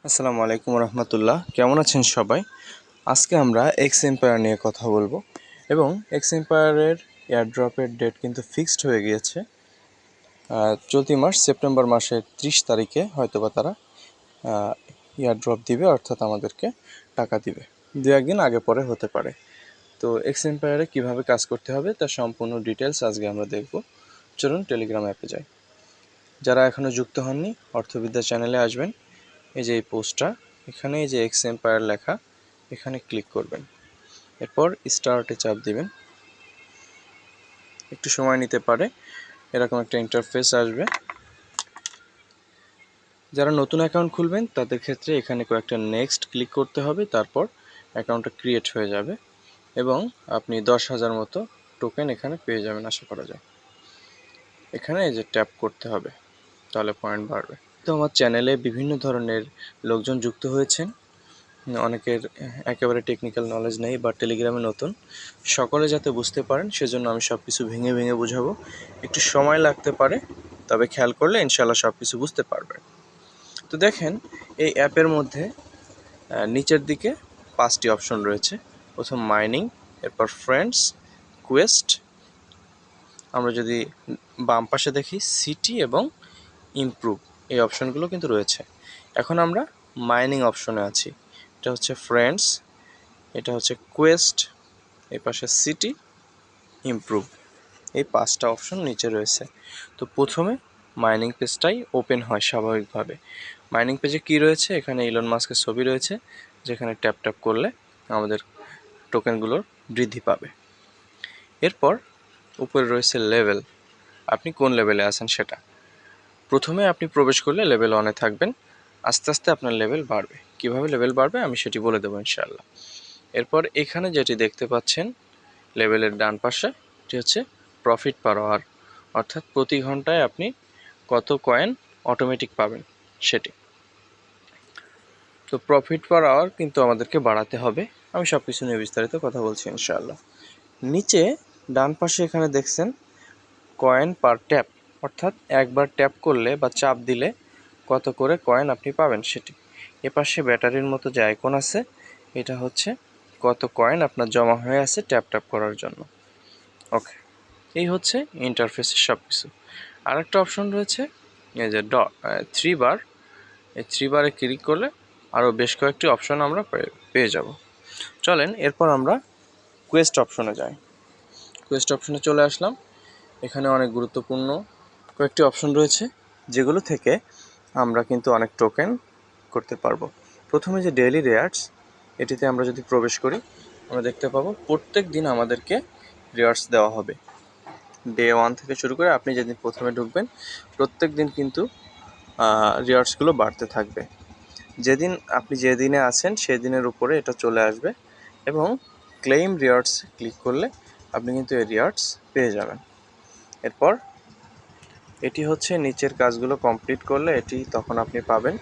আসসালামু আলাইকুম রহমতুল্লাহ। কেমন আছেন সবাই? আজকে আমরা এক্স এম্পায়ার নিয়ে কথা বলবো এবং এক্স এম্পায়ারের এয়ারড্রপের ডেট কিন্তু ফিক্সড হয়ে গিয়েছে। চলতি মাস সেপ্টেম্বর মাসের 30 তারিখে হয়তোবা তারা এয়ারড্রপ দিবে, অর্থাৎ আমাদেরকে টাকা দিবে। দু একদিন আগে পরে হতে পারে। তো এক্স এম্পায়ারে কীভাবে কাজ করতে হবে তার সম্পূর্ণ ডিটেলস আজকে আমরা দেখব। চলুন টেলিগ্রাম অ্যাপে যাই। যারা এখনও যুক্ত হননি অর্থবিদ্যা চ্যানেলে আসবেন। এই যে এই পোস্টটা, এখানে এই যে এক্স এম্পায়ার লেখা, এখানে ক্লিক করবেন। এরপর স্টার্টে চাপ দিবেন। একটু সময় নিতে পারে, এরকম একটা ইন্টারফেস আসবে। যারা নতুন অ্যাকাউন্ট খুলবেন তাদের ক্ষেত্রে এখানে কয়েকটা নেক্সট ক্লিক করতে হবে, তারপর অ্যাকাউন্টটা ক্রিয়েট হয়ে যাবে এবং আপনি 10,000 মতো টোকেন এখানে পেয়ে যাবেন আশা করা যায়। এখানে এই যে ট্যাপ করতে হবে, তাহলে পয়েন্ট বাড়বে। তো আমার চ্যানেলে বিভিন্ন ধরনের লোকজন যুক্ত হয়েছেন। অনেকের একেবারে টেকনিক্যাল নলেজ নেই বা টেলিগ্রামে নতুন, সকলে যাতে বুঝতে পারেন সেজন্য আমি সব কিছু ভেঙে ভেঙে বোঝাবো। একটু সময় লাগতে পারে, তবে খেয়াল করলে ইনশাল্লাহ সব কিছু বুঝতে পারবেন। তো দেখেন, এই অ্যাপের মধ্যে নিচের দিকে 5টি অপশন রয়েছে। প্রথম মাইনিং, এরপর ফ্রেন্ডস, কোয়েস্ট। আমরা যদি বাম পাশে দেখি সিটি এবং ইমপ্রুভ, এই অপশনগুলো কিন্তু রয়েছে। এখন আমরা মাইনিং অপশনে আছি। এটা হচ্ছে ফ্রেন্ডস, এটা হচ্ছে কোয়েস্ট, এই পাশে সিটি, ইমপ্রুভ, এই 5টা অপশন নিচে রয়েছে। তো প্রথমে মাইনিং পেজটাই ওপেন হয় স্বাভাবিকভাবে। মাইনিং পেজে কি রয়েছে? এখানে ইলন মাস্কের ছবি রয়েছে, যেখানে ট্যাপ ট্যাপ করলে আমাদের টোকেনগুলোর বৃদ্ধি পাবে। এরপর উপরে রয়েছে লেভেল, আপনি কোন লেভেলে আছেন সেটা। প্রথমে আপনি প্রবেশ করলে লেভেল 1-এ থাকবেন, আস্তে আস্তে আপনার লেভেল বাড়বে। কিভাবে লেভেল বাড়বে আমি সেটি বলে দেবো ইনশাআল্লাহ। এরপর এখানে যেটি দেখতে পাচ্ছেন লেভেলের ডান পাশে, এটি হচ্ছে প্রফিট পার আওয়ার, অর্থাৎ প্রতি ঘন্টায় আপনি কত কয়েন অটোমেটিক পাবেন সেটি। তো প্রফিট পার আওয়ার কিন্তু আমাদেরকে বাড়াতে হবে। আমি সব কিছু নিয়ে বিস্তারিত কথা বলছি ইনশাআল্লাহ। নিচে ডান পাশে এখানে দেখছেন কয়েন পার ট্যাপ, অর্থাৎ একবার ট্যাপ করলে বা চাপ দিলে কত করে কয়েন আপনি পাবেন সেটি। এপাশে ব্যাটারির মতো যে আইকন আছে, এটা হচ্ছে কত কয়েন আপনার জমা হয়ে আছে ট্যাপ ট্যাপ করার জন্য। ওকে, এই হচ্ছে ইন্টারফেসের সব কিছু। আরেকটা অপশন রয়েছে এই যে 3 বার, এই 3 বারে ক্লিক করলে আরও বেশ কয়েকটি অপশন আমরা পেয়ে যাব। চলেন এরপর আমরা কোয়েস্ট অপশনে যাই। কোয়েস্ট অপশনে চলে আসলাম। এখানে অনেক গুরুত্বপূর্ণ কয়েকটি অপশন রয়েছে, যেগুলো থেকে আমরা কিন্তু অনেক টোকেন করতে পারবো। প্রথমে যে ডেইলি রেয়ার্স, এটিতে আমরা যদি প্রবেশ করি আমরা দেখতে পাবো প্রত্যেক দিন আমাদেরকে রেয়ার্স দেওয়া হবে। ডে 1 থেকে শুরু করে আপনি যেদিন প্রথমে ঢুকবেন প্রত্যেক দিন কিন্তু রেয়ার্সগুলো বাড়তে থাকবে। আপনি যেদিনে আছেন সেই দিনের উপরে এটা চলে আসবে এবং ক্লেইম রেয়ার্স ক্লিক করলে আপনি কিন্তু এই রেয়ার্স পেয়ে যাবেন। এরপর এটি হচ্ছে নিচের কাজগুলো কমপ্লিট করলে এটি তখন আপনি পাবেন।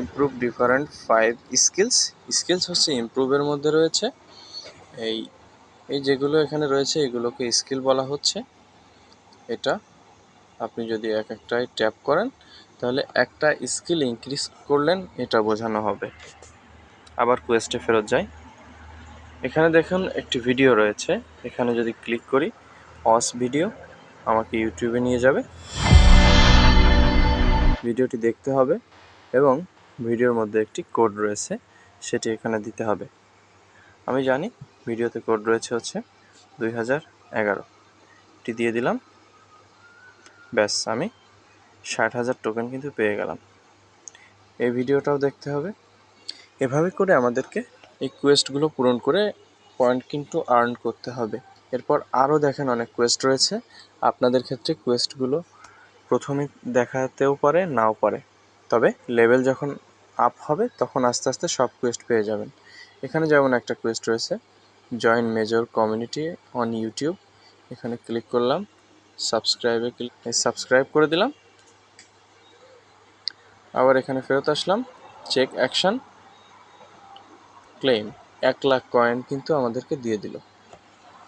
Improve different 5 skills. স্কিলস হচ্ছে ইমপ্রুভের মধ্যে রয়েছে। এই যেগুলো এখানে রয়েছে এগুলোকে স্কিল বলা হচ্ছে। এটা আপনি যদি এক একটাই ট্যাপ করেন তাহলে একটা স্কিল ইনক্রিজ করলেন এটা বোঝানো হবে। আবার কোয়েস্টে ফেরত যাই। এখানে দেখুন একটি ভিডিও রয়েছে, এখানে যদি ক্লিক করি অস ভিডিও, আমাকে ইউটিউবে নিয়ে যাবে। ভিডিওটি দেখতে হবে এবং ভিডিওর মধ্যে একটি কোড রয়েছে, সেটি এখানে দিতে হবে। আমি জানি ভিডিওতে কোড রয়েছে হচ্ছে 2011, এটি দিয়ে দিলাম। ব্যাস, আমি 60,000 টোকেন কিন্তু পেয়ে গেলাম। এই ভিডিওটাও দেখতে হবে। এভাবে করে আমাদেরকে এই কোয়েস্টগুলো পূরণ করে পয়েন্ট কিন্তু আর্ন করতে হবে। এরপর আরও দেখেন অনেক কোয়েস্ট রয়েছে। আপনাদের ক্ষেত্রে কোয়েস্টগুলো প্রথমে দেখাতেও পারে নাও পারে, তবে লেভেল যখন আপ হবে তখন আস্তে আস্তে সব কোয়েস্ট পেয়ে যাবেন। এখানে যেমন একটা কোয়েস্ট রয়েছে join major community on YouTube, এখানে ক্লিক করলাম, সাবস্ক্রাইব করে দিলাম। আবার এখানে ফেরত আসলাম, check action, claim, 1 lakh coin কিন্তু আমাদেরকে দিয়ে দিল।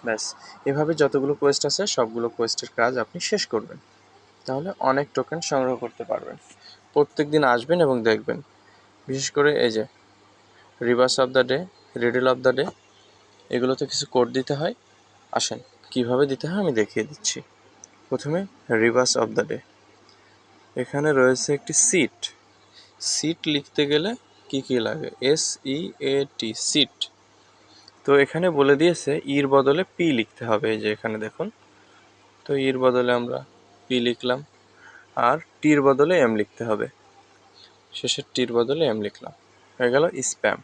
ব্যাস, এভাবে যতগুলো কোয়েস্ট আছে সবগুলো কোয়েস্টের কাজ আপনি শেষ করবেন, তাহলে অনেক টোকেন সংগ্রহ করতে পারবেন। প্রত্যেক দিন আসবেন এবং দেখবেন বিশেষ করে এই যে reverse of the day, riddle of the day, এগুলোতে কিছু কোড দিতে হয়। আসেন কিভাবে দিতে হয় আমি দেখিয়ে দিচ্ছি। প্রথমে রিভার্স অফ দ্য ডে, এখানে রয়েছে একটি সিট। সিট লিখতে গেলে কি কি লাগে? SEAT, seat. তো এখানে বলে দিয়েছে ইর বদলে পি লিখতে হবে, এই যে এখানে দেখুন। তো ইর বদলে আমরা পি লিখলাম, আর টির বদলে এম লিখতে হবে, শেষের টির বদলে এম লিখলাম, হয়ে গেল স্প্যাম।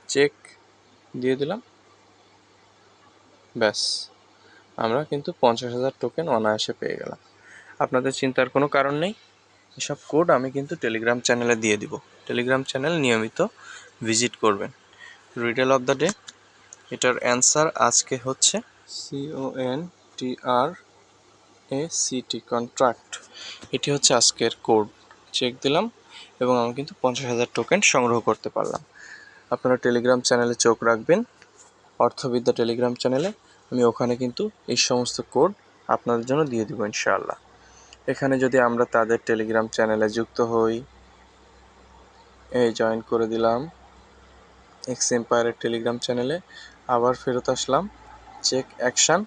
চেক দিয়ে দিলাম, ব্যাস আমরা কিন্তু 50,000 টোকেন অনায়াসে পেয়ে গেলাম। আপনাদের চিন্তার কোনো কারণ নেই, এসব কোড আমি কিন্তু টেলিগ্রাম চ্যানেলে দিয়ে দিব। টেলিগ্রাম চ্যানেল নিয়মিত ভিজিট করবেন। রিডল অফ দ্য ডে, এটার অ্যান্সার আজকে হচ্ছে CONTRACT, কন্ট্রাক্ট। এটি হচ্ছে আজকের কোড। চেক দিলাম এবং আমি কিন্তু 50,000 টোকেন সংগ্রহ করতে পারলাম। আপনারা টেলিগ্রাম চ্যানেলে চোখ রাখবেন, অর্থবিদ্যা টেলিগ্রাম চ্যানেলে। আমি ওখানে কিন্তু এই সমস্ত কোড আপনাদের জন্য দিয়ে দিব ইনশাআল্লাহ। এখানে যদি আমরা তাদের টেলিগ্রাম চ্যানেলে যুক্ত হই, এই জয়েন করে দিলাম এক্স এম্পায়ারের টেলিগ্রাম চ্যানেলে, আবার ফেরত আসলাম, চেক অ্যাকশান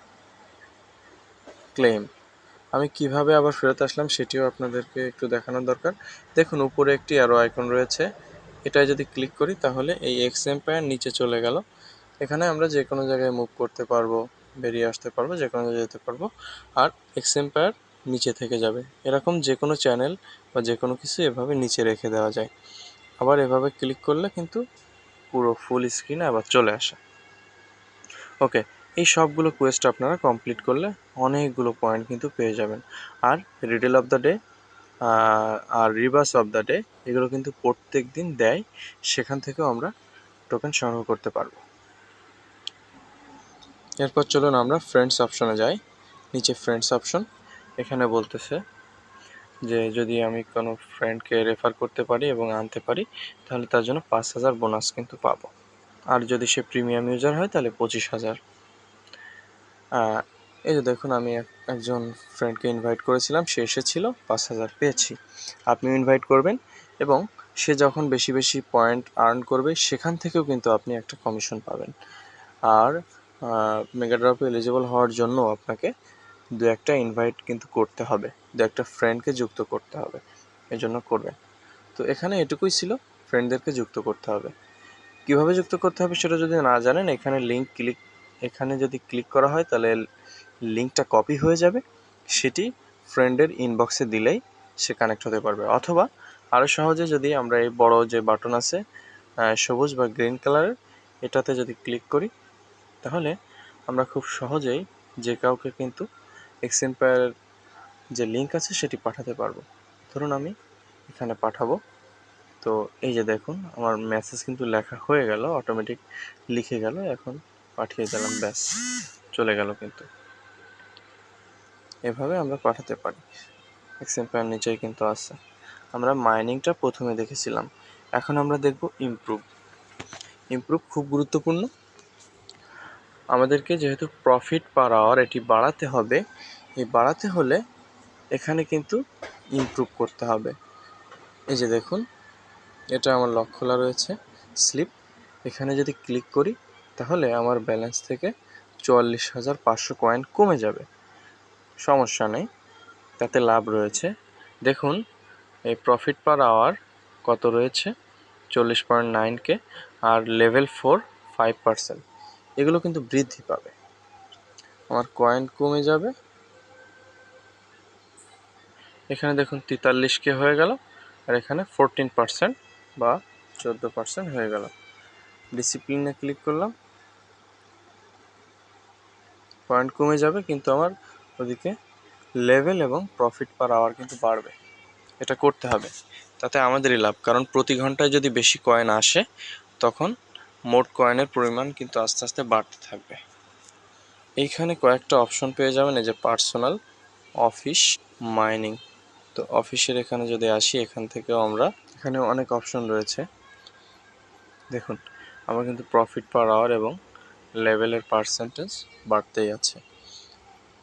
ক্লেম। আমি কিভাবে আবার ফেরত আসলাম সেটিও আপনাদেরকে একটু দেখানোর দরকার। দেখুন উপরে একটি অ্যারো আইকন রয়েছে, এটায় যদি ক্লিক করি তাহলে এই এক্স এম্পায়ার নিচে চলে গেল। এখানে আমরা যে কোনো জায়গায় মুভ করতে পারবো, বেরিয়ে আসতে পারবো, যে কোনো জায়গায় যেতে পারবো, আর এক্স এম্পায়ার নিচে থেকে যাবে। এরকম যে কোনো চ্যানেল বা যে কোনো কিছু এভাবে নিচে রেখে দেওয়া যায়। আবার এভাবে ক্লিক করলে কিন্তু পুরো ফুল স্ক্রিনে আবার চলে আসে। ওকে, এই সবগুলো কোয়েস্ট আপনারা কমপ্লিট করলে অনেকগুলো পয়েন্ট কিন্তু পেয়ে যাবেন। আর রিডল অফ দ্য ডে আর রিভার্স অফ দ্য ডে এগুলো কিন্তু প্রত্যেক দিন দেয়, সেখান থেকেও আমরা টোকেন সংগ্রহ করতে পারবো। এরপর চলুন আমরা ফ্রেন্ডস অপশনে যাই। নিচে ফ্রেন্ডস অপশন, এখানে বলতেছে যে যদি আমি কোনো ফ্রেন্ডকে রেফার করতে পারি এবং আনতে পারি তাহলে তার জন্য 5,000 বোনাস কিন্তু পাবো। আর যদি সে প্রিমিয়াম ইউজার হয় তাহলে 25,000। এই যে দেখুন আমি একজন ফ্রেন্ডকে ইনভাইট করেছিলাম, সে এসেছিল, 5,000 পেয়েছি। আপনিও ইনভাইট করবেন এবং সে যখন বেশি বেশি পয়েন্ট আর্ন করবে সেখান থেকেও কিন্তু আপনি একটা কমিশন পাবেন। আর মেগা ড্রপে এলিজিবল হওয়ার জন্য আপনাকে দু একটা ইনভাইট কিন্তু করতে হবে, দু একটা ফ্রেন্ডকে যুক্ত করতে হবে, এই জন্য করবেন। তো এখানে এটুকুই ছিল, ফ্রেন্ডদেরকে যুক্ত করতে হবে। কিভাবে যুক্ত করতে হবে সেটা যদি না জানেন, এখানে যদি ক্লিক করা হয় তাহলে লিঙ্কটা কপি হয়ে যাবে, সেটি ফ্রেন্ডের ইনবক্সে দিলেই সে কানেক্ট হতে পারবে। অথবা আরও সহজে যদি আমরা এই বড় যে বাটন আছে সবুজ বা গ্রিন কালারের, এটাতে যদি ক্লিক করি তাহলে আমরা খুব সহজেই যে কাউকে কিন্তু এক্স এম্পায়ারের যে লিঙ্ক আছে সেটি পাঠাতে পারবো। ধরুন আমি এখানে পাঠাবো, তো এই যে দেখুন আমার মেসেজ কিন্তু লেখা হয়ে গেল, অটোমেটিক লিখে গেল, এখন পাঠিয়ে দিলাম, ব্যাস চলে গেল। কিন্তু এভাবে আমরা পাঠাতে পারি। এক্স এম্পায়ার নিচেই কিন্তু আছে। আমরা মাইনিংটা প্রথমে দেখেছিলাম, এখন আমরা দেখব ইমপ্রুভ। ইমপ্রুভ খুব গুরুত্বপূর্ণ। আমাদেরকে যেহেতু প্রফিট পার আওয়ার এটি বাড়াতে হবে, এই বাড়াতে হলে এখানে কিন্তু ইমপ্রুভ করতে হবে। এই যে দেখুন এটা আমার লক খোলা রয়েছে, স্লিপ। এখানে যদি ক্লিক করি তাহলে আমার ব্যালেন্স থেকে 44,500 কয়েন কমে যাবে। সমস্যা নেই, তাতে লাভ রয়েছে। দেখুন এই প্রফিট পার আওয়ার কত রয়েছে, 40.9K, আর লেভেল 4 5%। এগুলো কিন্তু বৃদ্ধি পাবে, আমার কয়েন কমে যাবে। এখানে দেখুন 43K হয়ে গেল, আর এখানে 14% বা 14% হয়ে গেল। ডিসিপ্লিনে ক্লিক করলাম, পয়েন্ট কমে যাবে কিন্তু আমার ওদিকে লেভেল এবং প্রফিট পার আওয়ার কিন্তু বাড়বে। এটা করতে হবে, তাতে আমাদেরই লাভ, কারণ প্রতি ঘন্টায় যদি বেশি কয়েন আসে তখন মোট কয়েনের পরিমাণ কিন্তু আস্তে আস্তে বাড়তে থাকবে। এইখানে কয়েকটা অপশন পেয়ে যাবেন, এই যে পার্সোনাল, অফিস, মাইনিং। তো অফিসের এখানে যদি আসি, এখান থেকেও আমরা, এখানে অনেক অপশন রয়েছে। দেখুন আমার কিন্তু প্রফিট পার আওয়ার এবং লেভেলের পার্সেন্টেজ বাড়তেই আছে।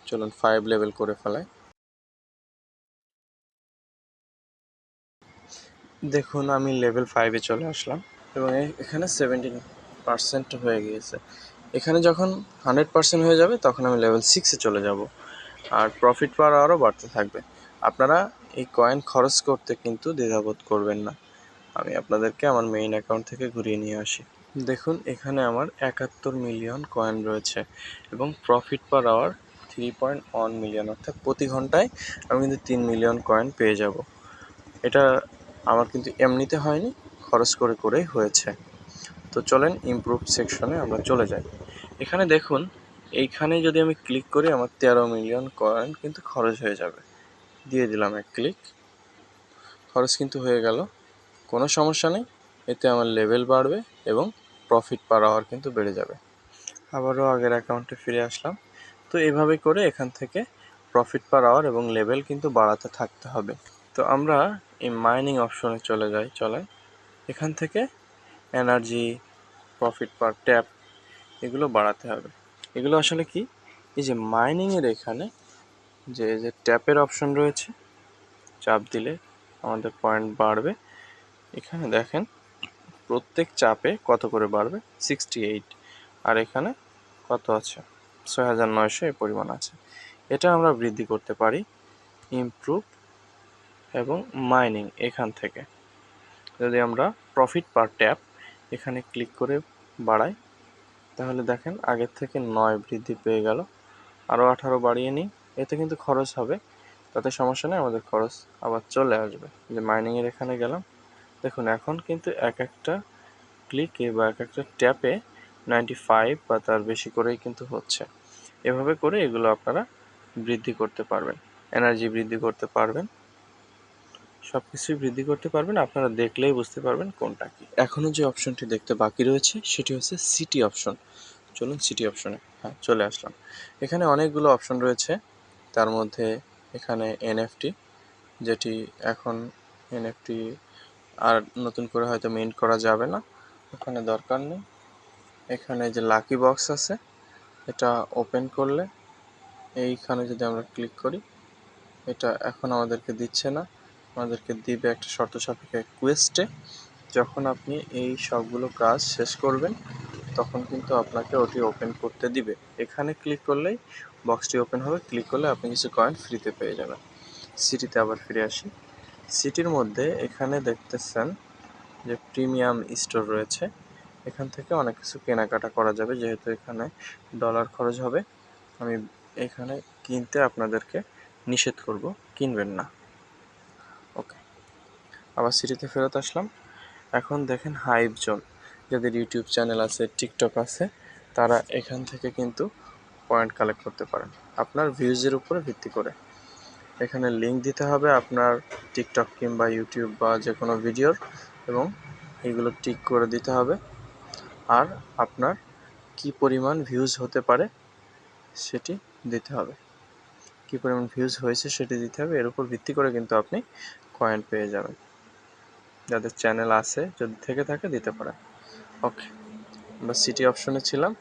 চলুন 5 লেভেল করে ফেলাই। দেখুন আমি লেভেল 5-এ চলে আসলাম এবং এখানে 17% হয়ে গিয়েছে। এখানে যখন 100% হয়ে যাবে তখন আমি লেভেল 6-এ চলে যাব, আর প্রফিট পার আওয়ারও বাড়তে থাকবে। আপনারা এই কয়েন খরচ করতে কিন্তু দ্বিধাবোধ করবেন না। আমি আপনাদেরকে আমার মেইন অ্যাকাউন্ট থেকে ঘুরিয়ে নিয়ে আসি। দেখুন এখানে আমার 71 মিলিয়ন কয়েন রয়েছে এবং প্রফিট পার আওয়ার 3.1 মিলিয়ন, অর্থাৎ প্রতি ঘন্টায় আমি কিন্তু 3 মিলিয়ন কয়েন পেয়ে যাব। এটা আমার কিন্তু এমনিতে হয়নি, খরচ করে করেই হয়েছে। তো চলেন ইমপ্রুভ সেকশনে আমরা চলে যাই। এখানে দেখুন, এইখানে যদি আমি ক্লিক করি আমার 13 মিলিয়ন কয়েন কিন্তু খরচ হয়ে যাবে। দিয়ে দিলাম এক ক্লিক, খরচ কিন্তু হয়ে গেল। কোনো সমস্যা নেই, এতে আমার লেভেল বাড়বে এবং প্রফিট পার আওয়ার কিন্তু বেড়ে যাবে। আবারও আগের অ্যাকাউন্টে ফিরে আসলাম। তো এভাবে করে এখান থেকে প্রফিট পার আওয়ার এবং লেভেল কিন্তু বাড়াতে থাকতে হবে। তো আমরা এই মাইনিং অপশনে চলে যাই। এখান থেকে এনার্জি, প্রফিট পার ট্যাপ এগুলো বাড়াতে হবে। এগুলো আসলে কি, এই যে মাইনিংয়ের এখানে যে ট্যাপের অপশন রয়েছে, চাপ দিলে আমাদের পয়েন্ট বাড়বে। এখানে দেখেন প্রত্যেক চাপে কত করে বাড়বে, 68, আর এখানে কত আছে, 6900 এই পরিমাণ আছে। এটা আমরা বৃদ্ধি করতে পারি ইমপ্রুভ এবং মাইনিং এখান থেকে। যদি আমরা প্রফিট পার ট্যাপ এখানে ক্লিক করে বাড়াই, তাহলে দেখেন আগের থেকে 9 বৃদ্ধি পেয়ে গেল। আরও 18 বাড়িয়ে নিই, এতে কিন্তু খরচ হবে, তাতে সমস্যা নেই, আমাদের খরচ আবার চলে আসবে। যে মাইনিংয়ের এখানে গেলাম, দেখুন এখন কিন্তু এক একটা ক্লিকে বা এক একটা ট্যাপে 95 বা তার বেশি করেই কিন্তু হচ্ছে। এভাবে করে এগুলো আপনারা বৃদ্ধি করতে পারবেন, এনার্জি বৃদ্ধি করতে পারবেন, সব কিছুই বৃদ্ধি করতে পারবেন। আপনারা দেখলেই বুঝতে পারবেন কোনটা কি। এখনও যে অপশনটি দেখতে বাকি রয়েছে সেটি হচ্ছে সিটি অপশন। চলুন সিটি অপশনে, হ্যাঁ চলে আসলাম। এখানে অনেকগুলো অপশন রয়েছে, তার মধ্যে এখানে এনএফটি, যেটি এখন এনএফটি আর নতুন করে হয়তো মিন্ট করা যাবে না, ওখানে দরকার নেই। এখানে যে লাকি বক্স আছে, এটা ওপেন করলে এইখানে যদি আমরা ক্লিক করি, এটা এখন আমাদেরকে দিচ্ছে না, আমাদেরকে দিবে একটা শর্ত সাপেক্ষে কোয়েস্টে। যখন আপনি এই সবগুলো কাজ শেষ করবেন তখন কিন্তু আপনাকে ওটি ওপেন করতে দিবে। এখানে ক্লিক করলেই বক্সটি ওপেন হবে, ক্লিক করলে আপনি কিছু কয়েন ফ্রিতে পেয়ে যাবেন। সিটিতে আবার ফিরে আসি। সিটির মধ্যে এখানে দেখতেছেন যে প্রিমিয়াম স্টোর রয়েছে, এখান থেকে অনেক কিছু কেনাকাটা করা যাবে। যেহেতু এখানে ডলার খরচ হবে, আমি এখানে কিনতে আপনাদেরকে নিষেধ করব, কিনবেন না। ওকে, আবার সিটিতে ফেরত আসলাম। এখন দেখেন হাইপ জোন, যাদের ইউটিউব চ্যানেল আছে, টিকটক আছে, তারা এখান থেকে কিন্তু পয়েন্ট কালেক্ট করতে পারেন আপনার ভিউজের উপরে ভিত্তি করে। এখানে লিঙ্ক দিতে হবে আপনার টিকটক কিংবা ইউটিউব বা যে কোনো ভিডিওর, এবং এগুলো টিক করে দিতে হবে। আর আপনার কি পরিমাণ ভিউজ হতে পারে সেটি দিতে হবে, কি পরিমাণ ভিউজ হয়েছে সেটি দিতে হবে। এর উপর ভিত্তি করে কিন্তু আপনি কয়েন পেয়ে যাবেন। যাদের চ্যানেল আছে, যদি থেকে থাকে দিতে পারেন। ওকে, আমরা সিটি অপশনে ছিলাম,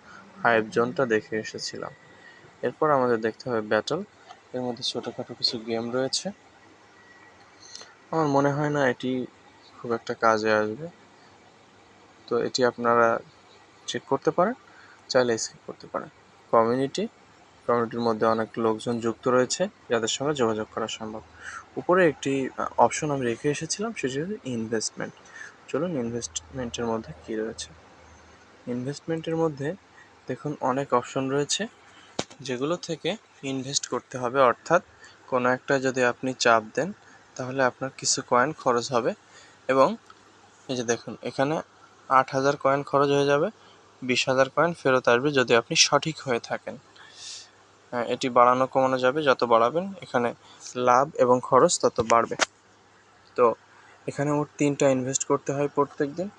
হাইপ জোনটা দেখে এসেছিলাম। এরপর আমাদের দেখতে হবে ব্যাটল। এর মধ্যে ছোটোখাটো কিছু গেম রয়েছে, আমার মনে হয় না এটি খুব একটা কাজে আসবে, তো এটি আপনারা চেক করতে পারেন, চাইলে স্কিপ করতে পারেন। কমিউনিটির মধ্যে অনেক লোকজন যুক্ত রয়েছে যাদের সঙ্গে যোগাযোগ করা সম্ভব। উপরে একটি অপশন আমি রেখে এসেছিলাম, সেটি হচ্ছে ইনভেস্টমেন্ট। চলুন ইনভেস্টমেন্টের মধ্যে কী রয়েছে। ইনভেস্টমেন্টের মধ্যে দেখুন অনেক অপশন রয়েছে যেগুলো থেকে ইনভেস্ট করতে হবে, অর্থাৎ কোনো একটা যদি আপনি চাপ দেন তাহলে আপনার কিছু কয়েন খরচ হবে, এবং এই যে দেখুন এখানে 8000 কয়েন খরচ হয়ে যাবে, 20,000 কয়েন ফেরত আসবে যদি আপনি সঠিক হয়ে থাকেন। এটি বাড়ানো কমানো যাবে, যত বাড়াবেন এখানে লাভ এবং খরচ তত বাড়বে। তো এখানে মোট 3টা ইনভেস্ট করতে হয় প্রত্যেক দিন,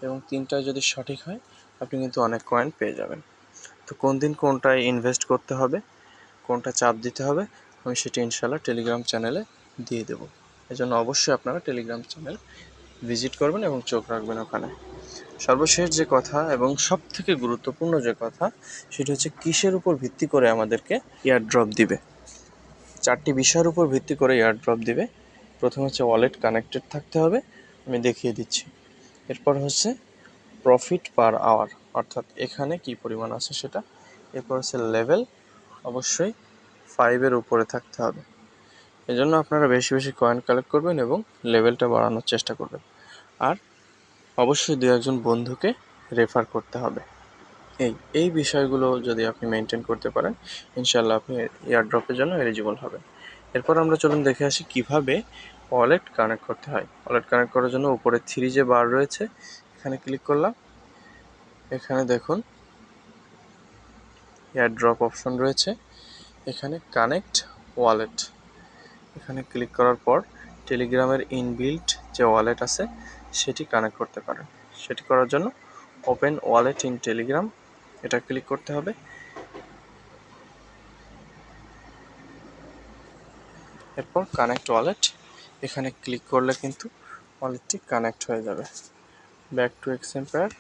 এবং 3টায় যদি সঠিক হয় আপনি কিন্তু অনেক কয়েন পেয়ে যাবেন। তো কোন দিন কোনটায় ইনভেস্ট করতে হবে, কোনটা চাপ দিতে হবে, আমি সেটি ইনশাআল্লাহ টেলিগ্রাম চ্যানেলে দিয়ে দেবো। এজন্য অবশ্যই আপনারা টেলিগ্রাম চ্যানেল ভিজিট করবেন এবং চোখ রাখবেন ওখানে। সর্বশেষ যে কথা এবং সবথেকে গুরুত্বপূর্ণ যে কথা, সেটি হচ্ছে কিসের উপর ভিত্তি করে আমাদেরকে এয়ারড্রপ দিবে। 4টি বিষয়ের উপর ভিত্তি করে এয়ারড্রপ দিবে। প্রথম হচ্ছে ওয়ালেট কানেক্টেড থাকতে হবে, আমি দেখিয়ে দিচ্ছি। এরপর হচ্ছে প্রফিট পার আওয়ার, অর্থাৎ এখানে কি পরিমাণ আছে সেটা। এরপর হচ্ছে লেভেল, অবশ্যই 5-এর উপরে থাকতে হবে। এজন্য আপনারা বেশি বেশি কয়েন কালেক্ট করবেন এবং লেভেলটা বাড়ানোর চেষ্টা করবেন। আর অবশ্যই 2-1 বন্ধুকে রেফার করতে হবে। এই বিষয়গুলো যদি আপনি মেনটেন করতে পারেন, ইনশাল্লাহ আপনি এয়ারড্রপের জন্য এলিজিবল হবেন। এরপর আমরা চলুন দেখে আসি কিভাবে ওয়ালেট কানেক্ট করতে হয়। ওয়ালেট কানেক্ট করার জন্য উপরে 3 যে বার রয়েছে, এখানে ক্লিক করলাম। এখানে দেখুন এয়ারড্রপ অপশন রয়েছে, এখানে কানেক্ট ওয়ালেট, এখানে ক্লিক করার পর টেলিগ্রামের ইনবিল্ট যে ওয়ালেট আছে সেটি কানেক্ট করতে পারেন। সেটি করার জন্য ওপেন ওয়ালেট ইন টেলিগ্রাম, এটা ক্লিক করতে হবে। এরপর কানেক্ট ওয়ালেট, এখানে ক্লিক করলে কিন্তু ওয়ালেটটি কানেক্ট হয়ে যাবে। ব্যাক টু এক্সএম্পায়ার,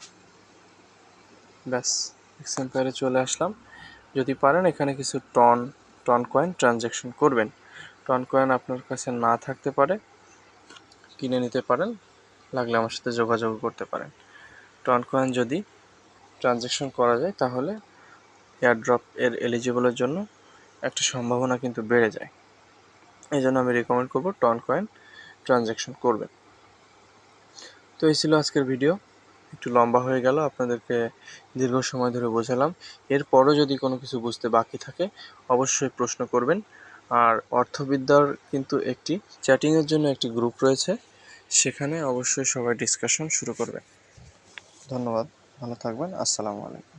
ব্যাস এক্সএম্পায়ারে চলে আসলাম। যদি পারেন এখানে কিছু টন কয়েন ট্রানজ্যাকশন করবেন। টন কয়েন আপনার কাছে না থাকতে পারে, কিনে নিতে পারেন, লাগলে আমার সাথে যোগাযোগ করতে পারেন। টন কয়েন যদি ট্রানজ্যাকশন করা যায় তাহলে এয়ারড্রপ এর এলিজিবলের জন্য একটা সম্ভাবনা কিন্তু বেড়ে যায়। এই জন্য আমি রেকমেন্ড করবো টন কয়েন ট্রানজ্যাকশন করবেন। তো এই ছিল আজকের ভিডিও, একটু লম্বা হয়ে গেল, আপনাদেরকে দীর্ঘ সময় ধরে বোঝালাম। এরপরও যদি কোনো কিছু বুঝতে বাকি থাকে অবশ্যই প্রশ্ন করবেন। আর অর্থবিদ্যার কিন্তু একটি চ্যাটিংয়ের জন্য একটি গ্রুপ রয়েছে, সেখানে অবশ্যই সবাই ডিসকাশন শুরু করবেন। ধন্যবাদ, ভালো থাকবেন, আসসালামু আলাইকুম।